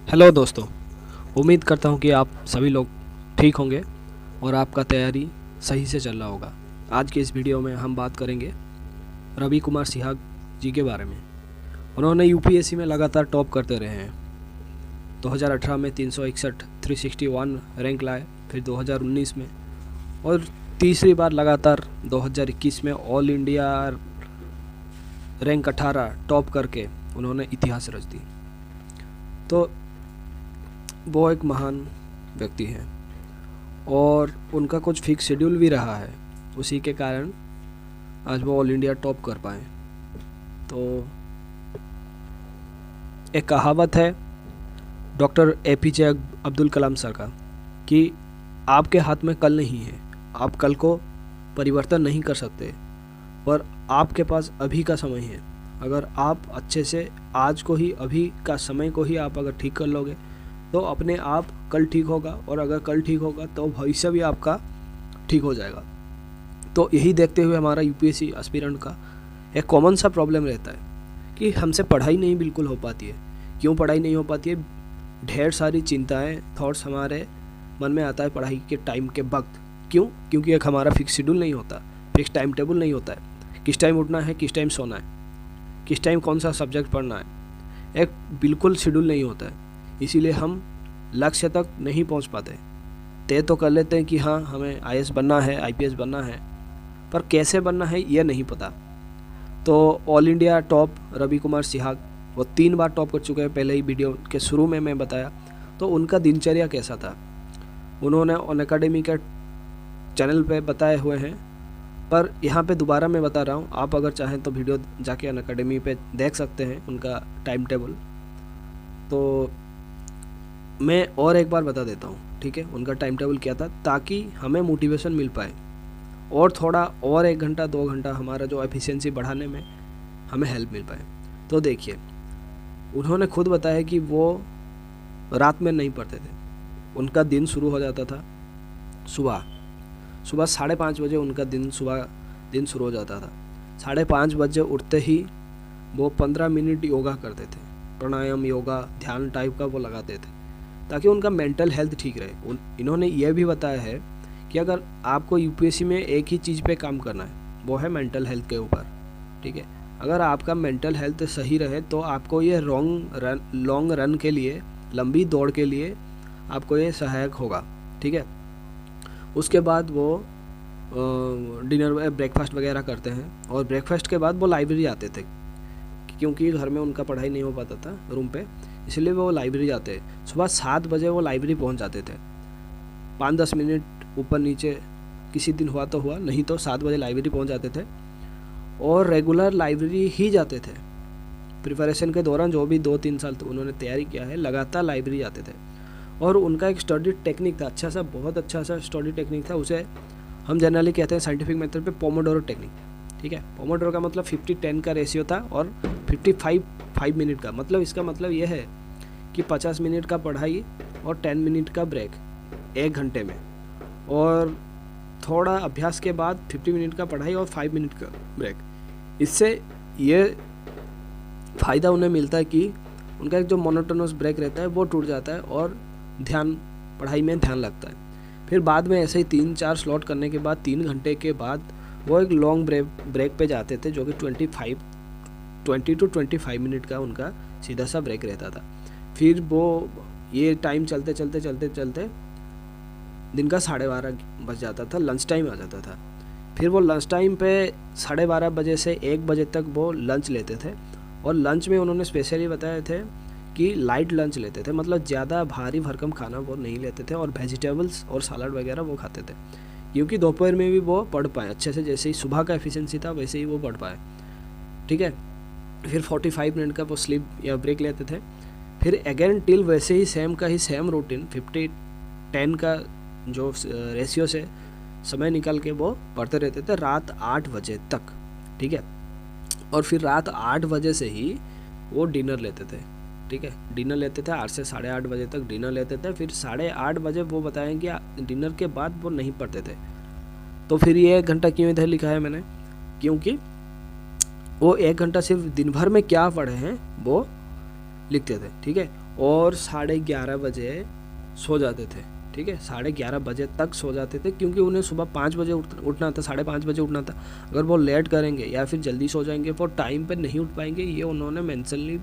Hello दोस्तों, उम्मीद करता हूँ कि आप सभी लोग ठीक होंगे और आपका तैयारी सही से चल रहा होगा। आज की इस वीडियो में हम बात करेंगे रवि कुमार सिहाग जी के बारे में। उन्होंने यूपीएससी में लगातार टॉप करते रहे हैं। 2018 में 361 361 रैंक लाए, फिर 2019 में और तीसरी बार लगातार 2021 में ऑल इंडिया रैंक 18 टॉप करके उन्होंने इतिहास रच दी। तो वो एक महान व्यक्ति हैं और उनका कुछ फिक्स शेड्यूल भी रहा है, उसी के कारण आज वो ऑल इंडिया टॉप कर पाए। तो एक कहावत है doctor APJ Abdul Kalam sir का कि आपके हाथ में कल नहीं है, आप कल को परिवर्तन नहीं कर सकते, पर आपके पास अभी का समय है। अगर आप अच्छे से आज को ही, अभी का समय को ही आप अगर ठीक कर लोगे तो अपने आप कल ठीक होगा, और अगर कल ठीक होगा तो भविष्य भी आपका ठीक हो जाएगा। तो यही देखते हुए हमारा यूपीएससी एस्पिरेंट का एक कॉमन सा प्रॉब्लम रहता है कि हमसे पढ़ाई नहीं बिल्कुल हो पाती है। क्यों पढ़ाई नहीं हो पाती है? ढेर सारी चिंताएं, थॉट्स हमारे मन में आता है पढ़ाई के टाइम के वक्त। क्यों? क्योंकि एक हमारा फिक्स शेड्यूल नहीं होता, फिक्स टाइम टेबल नहीं होता है। किस टाइम उठना है, किस टाइम सोना है, किस टाइम कौन सा सब्जेक्ट पढ़ना है, एक बिल्कुल शेड्यूल नहीं होता है। इसीलिए हम लक्ष्य तक नहीं पहुंच पाते। तय तो कर लेते हैं कि हाँ, हमें आईएएस बनना है, आईपीएस बनना है, पर कैसे बनना है ये नहीं पता। तो all India top Ravi Kumar Sihag वो 3 बार टॉप कर चुके हैं। पहले ही वीडियो के शुरू में मैं बताया। तो उनका दिनचर्या कैसा था उन्होंने अनअकैडमी के चैनल पे बताए हुए हैं, पर यहाँ पे दोबारा मैं बता रहा हूँ। आप अगर चाहें तो वीडियो जाके अनअकैडमी पे देख सकते हैं उनका टाइम टेबल। तो मैं और एक बार बता देता हूँ, ठीक है, उनका टाइम टेबल क्या था, ताकि हमें मोटिवेशन मिल पाए और थोड़ा और 1 घंटा 2 घंटा हमारा जो एफिशिएंसी बढ़ाने में हमें हेल्प मिल पाए। तो देखिए, उन्होंने खुद बताया कि वो रात में नहीं पढ़ते थे। उनका दिन शुरू हो जाता था सुबह 5:30 बजे। उनका दिन शुरू हो जाता था। 5:30 बजे उठते ही वो 15 मिनट योगा करते थे, प्राणायाम, योगा, ध्यान टाइप का वो लगाते थे, ताकि उनका मेंटल हेल्थ ठीक रहे। इन्होंने ये भी बताया है कि अगर आपको यूपीएससी में एक ही चीज़ पे काम करना है, वो है मेंटल हेल्थ के ऊपर, ठीक है। अगर आपका मेंटल हेल्थ सही रहे तो आपको ये लॉन्ग रन के लिए, लंबी दौड़ के लिए आपको ये सहायक होगा, ठीक है। उसके बाद वो डिनर ब्रेकफास्ट वगैरह करते हैं, और ब्रेकफास्ट के बाद वो लाइब्रेरी आते थे, क्योंकि घर में उनका पढ़ाई नहीं हो पाता था रूम पे, इसलिए वो लाइब्रेरी जाते हैं। सुबह 7 बजे वो लाइब्रेरी पहुंच जाते थे। 5-10 मिनट ऊपर नीचे किसी दिन हुआ तो हुआ, नहीं तो 7 बजे लाइब्रेरी पहुंच जाते थे और रेगुलर लाइब्रेरी ही जाते थे। प्रिपरेशन के दौरान जो भी 2-3 साल तो उन्होंने तैयारी किया है, लगातार लाइब्रेरी जाते थे। और उनका एक स्टडी टेक्निक था, अच्छा सा, बहुत अच्छा सा स्टडी टेक्निक था। उसे हम जनरली कहते हैं साइंटिफिक मेथड पे पोमोडोरो टेक्निक, ठीक है। पोमोडोरो का मतलब 50-10 का रेशियो था, और 55 मिनट का। मतलब इसका मतलब यह है कि 50 मिनट का पढ़ाई और 10 मिनट का ब्रेक 1 घंटे में, और थोड़ा अभ्यास के बाद 50 मिनट का पढ़ाई और 5 मिनट का ब्रेक। इससे ये फ़ायदा उन्हें मिलता है कि उनका एक जो मोनोटोनस ब्रेक रहता है वो टूट जाता है और पढ़ाई में ध्यान लगता है। फिर बाद में ऐसे ही 3-4 स्लॉट करने के बाद 3 घंटे के बाद वो एक लॉन्ग ब्रेक पे जाते थे, जो कि 20 to 25 मिनट का उनका सीधा सा ब्रेक रहता था। फिर वो ये टाइम चलते दिन का 12:30 बज जाता था, लंच टाइम आ जाता था। फिर वो लंच टाइम पे 12:30 बजे से 1 बजे तक वो लंच लेते थे, और लंच में उन्होंने स्पेशली बताए थे कि लाइट लंच लेते थे, मतलब ज़्यादा भारी भरकम खाना वो नहीं लेते थे, और वेजिटेबल्स और सलाद वगैरह वो खाते थे, क्योंकि दोपहर में भी वो पढ़ पाए अच्छे से। जैसे ही सुबह का एफिशिएंसी था वैसे ही वो पढ़ पाए, ठीक है। फिर 45 मिनट का वो स्लीप या ब्रेक लेते थे। फिर अगेन टिल वैसे ही सेम रूटीन 50-10 का जो रेशियो से समय निकाल के वो पढ़ते रहते थे रात 8 बजे तक, ठीक है। और फिर रात 8 बजे से ही वो डिनर लेते थे, ठीक है। डिनर लेते थे 8 से 8:30 बजे तक डिनर लेते थे। फिर 8:30 बजे वो बताएं कि डिनर के बाद वो नहीं पढ़ते थे। तो फिर ये 1 घंटा क्यों इधर लिखा है मैंने, क्योंकि वो 1 घंटा सिर्फ दिन भर में क्या पढ़े हैं वो लिखते थे, ठीक है, और 11:30 बजे सो जाते थे, ठीक है, 11:30 बजे तक सो जाते थे, क्योंकि उन्हें सुबह 5 बजे उठना था, 5:30 बजे उठना था। अगर वो लेट करेंगे या फिर जल्दी सो जाएंगे, वो टाइम पे नहीं उठ पाएंगे। ये उन्होंने मेंशनली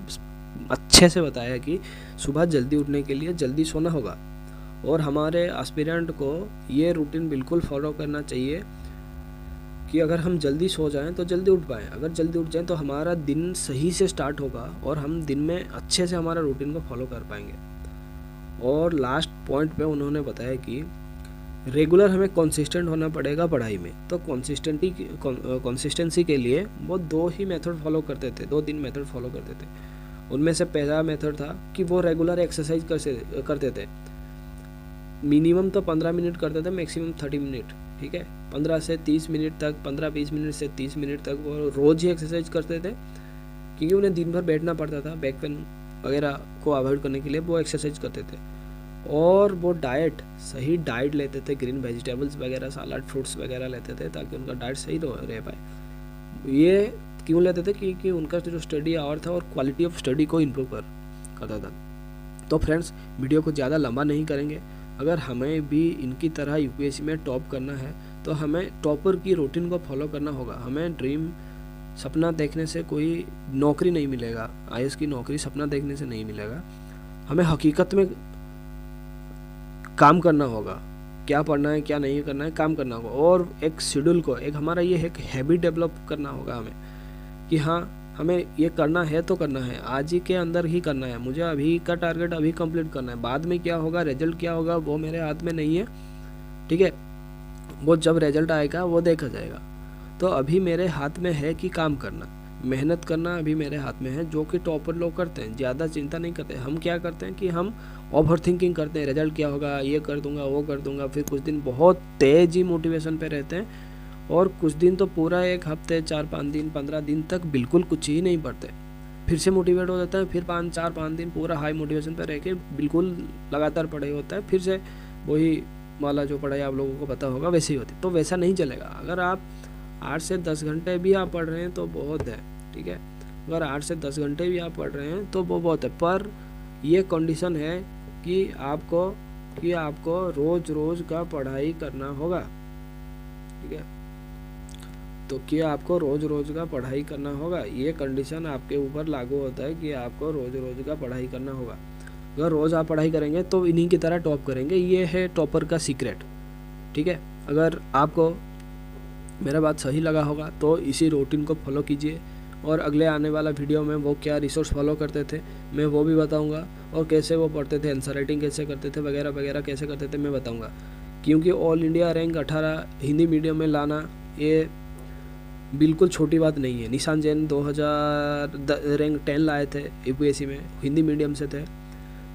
अच्छे से बताया कि सुबह जल्दी उठने के लिए जल्दी सोना होगा, और हमारे एस्पिरेंट को ये रूटीन बिल्कुल फॉलो करना चाहिए कि अगर हम जल्दी सो जाएं तो जल्दी उठ पाएँ। अगर जल्दी उठ जाएं तो हमारा दिन सही से स्टार्ट होगा और हम दिन में अच्छे से हमारा रूटीन को फॉलो कर पाएंगे। और लास्ट पॉइंट पे उन्होंने बताया कि रेगुलर हमें कंसिस्टेंट होना पड़ेगा पढ़ाई में। तो कंसिस्टेंसी के लिए वो 2 ही मेथड फॉलो करते थे, 2-3 मेथड फॉलो करते थे। उनमें से पहला मेथड था कि वो रेगुलर एक्सरसाइज करते थे। मिनिमम तो 15 मिनट करते थे, मैक्सिमम 30 मिनट, ठीक है, 15 से 30 मिनट तक, 15-20 मिनट से 30 मिनट तक वो रोज़ ही एक्सरसाइज करते थे, क्योंकि उन्हें दिन भर बैठना पड़ता था। बैक पेन वगैरह को अवॉइड करने के लिए वो एक्सरसाइज करते थे। और वो सही डाइट लेते थे, ग्रीन वेजिटेबल्स वगैरह, सलाद, फ्रूट्स वगैरह लेते थे, ताकि उनका डाइट सही रह पाए। ये क्यों लेते थे? क्योंकि उनका जो स्टडी आवर था और क्वालिटी ऑफ स्टडी को इम्प्रूव करता था। तो फ्रेंड्स, वीडियो को ज़्यादा लंबा नहीं करेंगे। अगर हमें भी इनकी तरह यूपीएससी में टॉप करना है तो हमें टॉपर की रूटीन को फॉलो करना होगा। हमें सपना देखने से कोई नौकरी नहीं मिलेगा, आईएएस की नौकरी सपना देखने से नहीं मिलेगा। हमें हकीकत में काम करना होगा, क्या पढ़ना है क्या नहीं करना है, काम करना होगा। और एक शेड्यूल को, हमारा ये एक हैबिट डेवलप करना होगा हमें, कि हाँ हमें ये करना है तो करना है, आज ही के अंदर ही करना है, मुझे अभी का टारगेट अभी कंप्लीट करना है। बाद में क्या होगा, रिजल्ट क्या होगा, वो मेरे हाथ में नहीं है, ठीक है, वो जब रिजल्ट आएगा वो देखा जाएगा। तो अभी मेरे हाथ में है कि काम करना, मेहनत करना अभी मेरे हाथ में है, जो कि टॉपर लोग करते हैं, ज़्यादा चिंता नहीं करते। हम क्या करते हैं कि हम ओवर थिंकिंग करते हैं, रिजल्ट क्या होगा, ये कर दूंगा वो कर दूंगा, फिर कुछ दिन बहुत तेज ही मोटिवेशन पे रहते हैं, और कुछ दिन तो पूरा 1 हफ्ते, 4-5 दिन, 15 दिन तक बिल्कुल कुछ ही नहीं पढ़ते, फिर से मोटिवेट हो जाता है, फिर 4-5 दिन पूरा हाई मोटिवेशन पे रह के बिल्कुल लगातार पढ़ाई होता है, फिर से वही वाला जो पढ़ाई आप लोगों को पता होगा वैसे ही होती। तो वैसा नहीं चलेगा। अगर आप 8 से 10 घंटे भी आप पढ़ रहे हैं तो बहुत है, ठीक है, अगर 8 से 10 घंटे भी आप पढ़ रहे हैं तो वो बहुत है, पर ये कंडीशन है कि आपको रोज़ का पढ़ाई करना होगा, ठीक है, तो क्या आपको रोज़ का पढ़ाई करना होगा। ये कंडीशन आपके ऊपर लागू होता है कि आपको रोज़ का पढ़ाई करना होगा। अगर रोज़ आप पढ़ाई करेंगे तो इन्हीं की तरह टॉप करेंगे। ये है टॉपर का सीक्रेट, ठीक है। अगर आपको मेरा बात सही लगा होगा तो इसी रूटीन को फॉलो कीजिए, और अगले आने वाला वीडियो में वो क्या रिसोर्स फॉलो करते थे मैं वो भी बताऊंगा, और कैसे वो पढ़ते थे, आंसर राइटिंग कैसे करते थे वगैरह वगैरह कैसे करते थे मैं बताऊंगा। क्योंकि all India rank 18 Hindi medium में लाना ये बिल्कुल छोटी बात नहीं है। निशान जैन 2000 रैंक 10 लाए थे यूपीएससी में, हिंदी मीडियम से थे,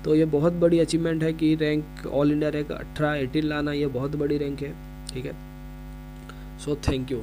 तो ये बहुत बड़ी अचीवमेंट है कि रैंक ऑल इंडिया रैंक 18-18 लाना, ये बहुत बड़ी रैंक है, ठीक है। So thank you.